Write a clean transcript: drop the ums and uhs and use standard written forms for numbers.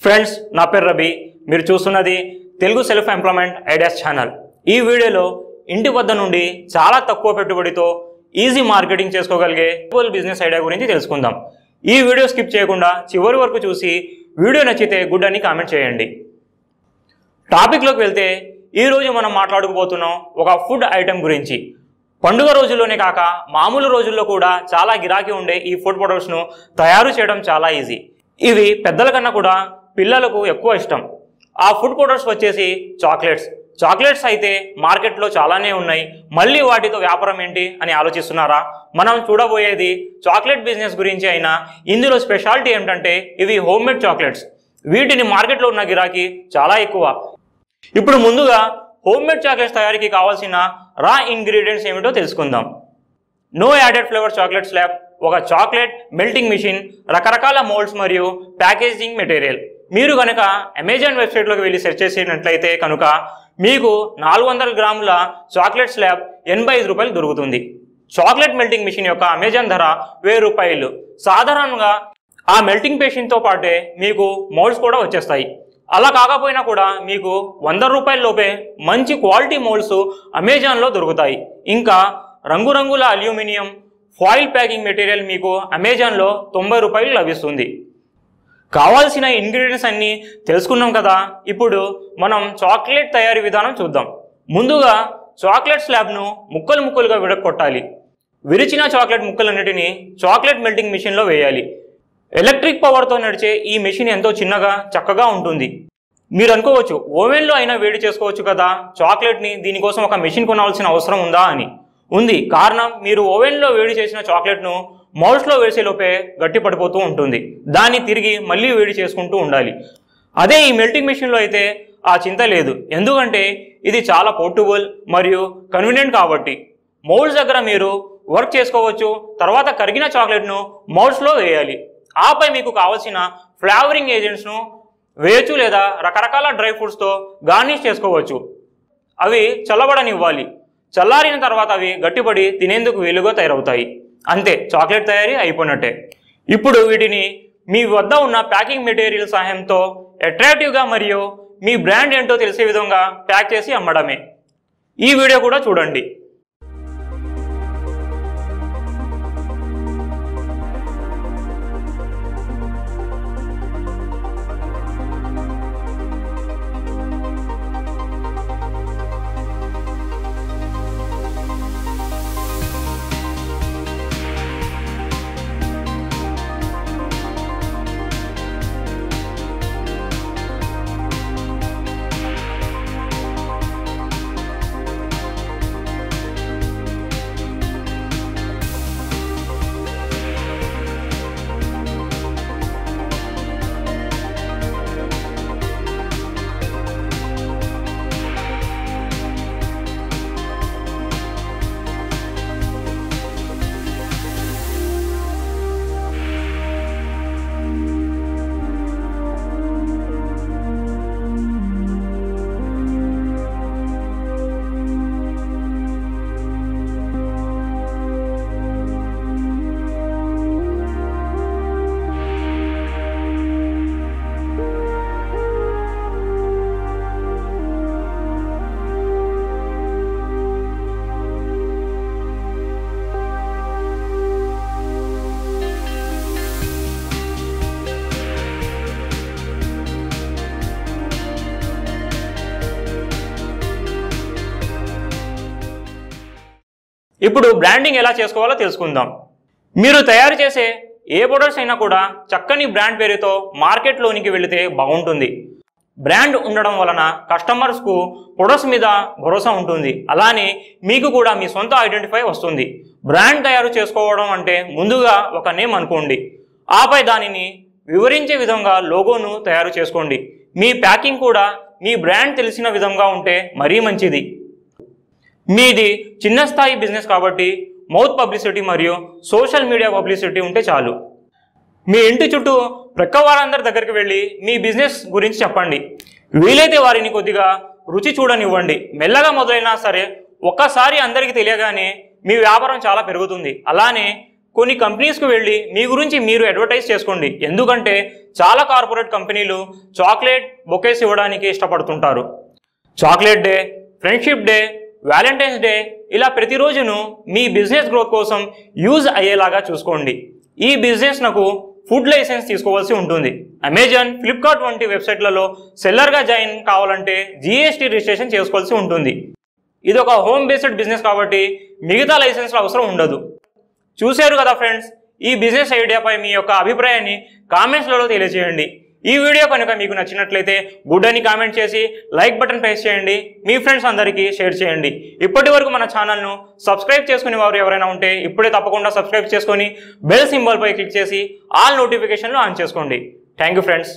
Friends నా పేరు రవి మీరు చూస్తున్నది Telugu self employment ideas channel. ఈ వీడియోలో ఇంటి వద్ద నుండి చాలా తక్కువ పెట్టుబడితో ఈజీ మార్కెటింగ్ చేసుకోగలిగే బిజినెస్ ఐడియా గురించి తెలుసుకుందాం। ఈ వీడియో స్కిప్ చేయకుండా చివరి వరకు చూసి వీడియో నచ్చితే గుడ్ అని కామెంట్ చేయండి। టాపిక్లోకి వెళ్తే ఈ రోజు మనం మాట్లాడుకోబోతున్నాం ఒక ఫుడ్ ఐటెం గురించి। పండుగ రోజుల్లోనే కాక మామూలు రోజుల్లో కూడా చాలా గిరాకీ ఉండే ఈ ఫుడ్ ప్రొడక్ట్స్ను తయారు చేయడం చాలా ఈజీ। ఇవి పెద్దల కన్నా కూడా పిల్లలకు ఎక్కువ ఇష్టం। ఆ ఫుడ్ ప్రొడక్ట్స్ వచ్చేసి చాక్లెట్స్ అయితే మార్కెట్లో చాలానే ఉన్నాయి, మళ్ళీ వాటితో వ్యాపారం ఏంటి అని ఆలోచిస్తున్నారా? మనం చూడబోయేది చాక్లెట్ బిజినెస్ గురించి అయినా ఇందులో స్పెషాలిటీ ఏమిటంటే ఇవి హోమ్మేడ్ చాక్లెట్స్, వీటిని మార్కెట్లో ఉన్న గిరాకీ చాలా ఎక్కువ। ఇప్పుడు ముందుగా హోమ్మేడ్ చాక్లెట్స్ తయారీకి కావాల్సిన రా ఇంగ్రీడియంట్స్ ఏమిటో తెలుసుకుందాం। No added flavour chocolate slab, ఒక చాక్లెట్ మెల్టింగ్ మిషన్, రకరకాల మోల్డ్స్ మరియు ప్యాకేజింగ్ మెటీరియల్। మీరు కనుక అమెజాన్ వెబ్సైట్లోకి వెళ్ళి సెర్చ్ చేసినట్లయితే కనుక మీకు 400 గ్రాముల చాక్లెట్ స్లాబ్ 85 రూపాయలు దొరుకుతుంది। చాక్లెట్ మెల్టింగ్ మిషన్ యొక్క అమెజాన్ ధర 1000 రూపాయలు। సాధారణంగా ఆ మెల్టింగ్ పేషన్తో పాటే మీకు మోల్డ్స్ కూడా వచ్చేస్తాయి। అలా కాకపోయినా కూడా మీకు 100 రూపాయల లోపే మంచి క్వాలిటీ మోల్డ్స్ అమెజాన్లో దొరుకుతాయి। ఇంకా రంగురంగుల అల్యూమినియం ఫాయిల్ ప్యాకింగ్ మెటీరియల్ మీకు అమెజాన్లో 90 రూపాయలు లభిస్తుంది। కావాల్సిన ఇంగ్రీడియంట్స్ అన్నీ తెలుసుకున్నాం కదా, ఇప్పుడు మనం చాక్లెట్ తయారీ విధానం చూద్దాం। ముందుగా చాక్లెట్ స్లాబ్ను ముక్కలుగా విడగొట్టాలి। విరిచిన చాక్లెట్ ముక్కలన్నిటినీ చాక్లెట్ మెల్టింగ్ మిషన్లో వేయాలి। ఎలక్ట్రిక్ పవర్తో నడిచే ఈ మెషిన్ ఎంతో చిన్నగా చక్కగా ఉంటుంది। మీరు అనుకోవచ్చు ఓవెన్లో అయినా వేడి చేసుకోవచ్చు కదా చాక్లెట్ని, దీనికోసం ఒక మెషిన్ కొనాల్సిన అవసరం ఉందా అని। ఉంది, కారణం మీరు ఓవెన్లో వేడి చేసిన చాక్లెట్ను మౌల్డ్స్లో వేసేలోపే గట్టి పడిపోతూ ఉంటుంది, దాన్ని తిరిగి మళ్ళీ వేడి చేసుకుంటూ ఉండాలి। అదే ఈ మెల్టింగ్ మెషిన్లో అయితే ఆ చింత లేదు, ఎందుకంటే ఇది చాలా పోర్టబుల్ మరియు కన్వీనియంట్ కాబట్టి మౌల్డ్స్ దగ్గర మీరు వర్క్ చేసుకోవచ్చు। తర్వాత కరిగిన చాక్లెట్ను మౌల్డ్స్లో వేయాలి, ఆపై మీకు కావాల్సిన ఫ్లేవరింగ్ ఏజెంట్స్ను వేయచ్చు లేదా రకరకాల డ్రై ఫ్రూట్స్తో గార్నిష్ చేసుకోవచ్చు। అవి చల్లబడనివ్వాలి, చల్లారిన తర్వాత అవి గట్టిపడి తినేందుకు వీలుగా తయారవుతాయి। అంతే, చాక్లెట్ తయారీ అయిపోయినట్టే। ఇప్పుడు వీటిని మీ వద్ద ఉన్న ప్యాకింగ్ మెటీరియల్ సహాయంతో అట్రాక్టివ్గా మరియు మీ బ్రాండ్ ఏంటో తెలిసే విధంగా ప్యాక్ చేసి అమ్మడమే। ఈ వీడియో కూడా చూడండి। ఇప్పుడు బ్రాండింగ్ ఎలా చేసుకోవాలో తెలుసుకుందాం। మీరు తయారు చేసే ఏ ప్రొడక్ట్స్ అయినా కూడా చక్కని బ్రాండ్ పేరుతో మార్కెట్లోనికి వెళితే బాగుంటుంది। బ్రాండ్ ఉండడం వలన కస్టమర్స్కు ప్రొడక్ట్స్ మీద భరోసా ఉంటుంది, అలానే మీకు కూడా మీ సొంత ఐడెంటిఫై వస్తుంది। బ్రాండ్ తయారు చేసుకోవడం అంటే ముందుగా ఒక నేమ్ అనుకోండి, ఆపై దానిని వివరించే విధంగా లోగోను తయారు చేసుకోండి। మీ ప్యాకింగ్ కూడా మీ బ్రాండ్ తెలిసిన విధంగా ఉంటే మరీ మంచిది। మీది చిన్న స్థాయి బిజినెస్ కాబట్టి మౌత్ పబ్లిసిటీ మరియు సోషల్ మీడియా పబ్లిసిటీ ఉంటే చాలు। మీ ఇంటి చుట్టూ ప్రక్క వారందరి దగ్గరికి వెళ్ళి మీ బిజినెస్ గురించి చెప్పండి, వీలైతే వారిని కొద్దిగా రుచి చూడనివ్వండి। మెల్లగా మొదలైనా సరే ఒక్కసారి అందరికీ తెలియగానే మీ వ్యాపారం చాలా పెరుగుతుంది। అలానే కొన్ని కంపెనీస్కి వెళ్ళి మీ గురించి మీరు అడ్వర్టైజ్ చేసుకోండి. ఎందుకంటే చాలా కార్పొరేట్ కంపెనీలు చాక్లెట్ బొకేస్ ఇవ్వడానికి ఇష్టపడుతుంటారు. Chocolate day, friendship day, valentine's day ఇలా ప్రతిరోజును మీ బిజినెస్ గ్రోత్ కోసం యూజ్ అయ్యేలాగా చూసుకోండి. ఈ బిజినెస్ నాకు ఫుడ్ లైసెన్స్ తీసుకోవాల్సి ఉంటుంది. అమెజాన్, ఫ్లిప్కార్ట్ వంటి వెబ్సైట్లలో సెల్లర్గా జాయిన్ కావాలంటే GST రిజిస్ట్రేషన్ చేసుకోవాల్సి ఉంటుంది. ఇది ఒక హోమ్ బేస్డ్ బిజినెస్ కాబట్టి మిగతా లైసెన్స్ల అవసరం ఉండదు. చూశారు కదా ఫ్రెండ్స్, ఈ బిజినెస్ ఐడియాపై మీ యొక్క అభిప్రాయాన్ని కామెంట్స్లలో తెలియజేయండి. ఈ వీడియో కనుక మీకు నచ్చినట్లయితే గుడ్ అని కామెంట్ చేసి లైక్ బటన్ ప్రెస్ చేయండి. మీ ఫ్రెండ్స్ అందరికీ షేర్ చేయండి. ఇప్పటి వరకు మన ఛానల్ను సబ్స్క్రైబ్ చేసుకునే వారు ఎవరైనా ఉంటే ఇప్పుడే తప్పకుండా సబ్స్క్రైబ్ చేసుకొని బెల్ సింబల్పై క్లిక్ చేసి ఆల్ నోటిఫికేషన్లు ఆన్ చేసుకోండి. Thank you friends.